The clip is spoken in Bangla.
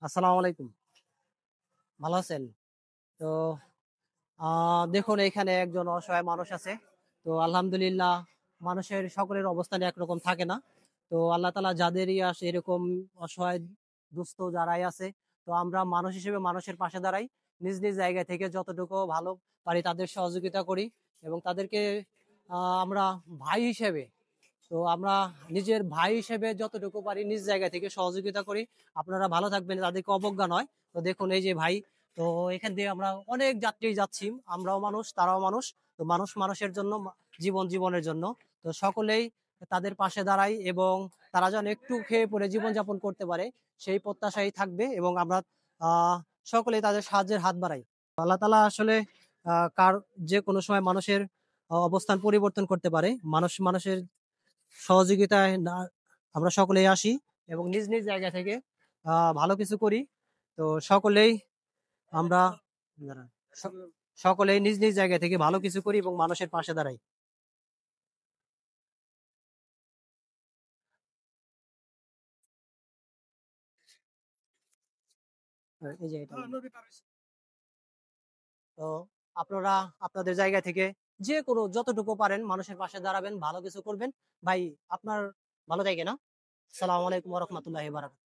আসসালামু আলাইকুম। ভালো আছেন? তো দেখুন এখানে একজন অসহায় মানুষ আছে। তো আলহামদুলিল্লাহ মানুষের সকলের অবস্থান একরকম থাকে না। তো আল্লাহ তাআলা যাদেরই আসে এরকম অসহায় দুস্থ যারাই আছে, তো আমরা মানুষ হিসেবে মানুষের পাশে দাঁড়াই। নিজ, নিজ জায়গা থেকে যতটুকু ভালো পারি তাদের সহযোগিতা করি এবং তাদেরকে আমরা ভাই হিসেবে তো আমরা নিজের ভাই হিসেবে যতটুকু পারি নিজ জায়গা থেকে সহযোগিতা করি। আপনারা ভালো থাকবেন, তাদেরকে অবজ্ঞা নয়। তো দেখুন এই যে ভাই, তো এখান দিয়ে আমরা অনেক যাত্রী যাচ্ছি। আমরাও মানুষ, তারাও মানুষ। তো মানুষ মানুষের জন্য, জীবন জীবনের জন্য। তো সকলেই তাদের পাশে দাঁড়াই এবং তারা যেন একটু খেয়ে পরে জীবনযাপন করতে পারে সেই প্রত্যাশাই থাকবে এবং আমরা আহ সকলেই তাদের সাহায্যের হাত বাড়াই। আল্লাহ তাআলা আসলে কার যেকোনো সময় মানুষের অবস্থান পরিবর্তন করতে পারে। মানুষ মানুষের সহযোগিতায় আমরা সকলেই আসি এবং নিজ, নিজ জায়গা থেকে ভালো কিছু করি। তো সকলেই আমরা দাঁড়ান, স সকলেই নিজ, নিজ জায়গা থেকে ভালো কিছু করি এবং মানুষের পাশে দাঁড়াই। এই যে এটা। তো আপনারা আপনাদের জায়গা থেকে যেকোনো যতটুকু পারেন মানুষের পাশে দাঁড়াবেন, ভালো কিছু করবেন। ভাই আপনার ভালো জায়গা না? আসসালামু আলাইকুম ওয়া রাহমাতুল্লাহি ওয়া বারাকাতুহু।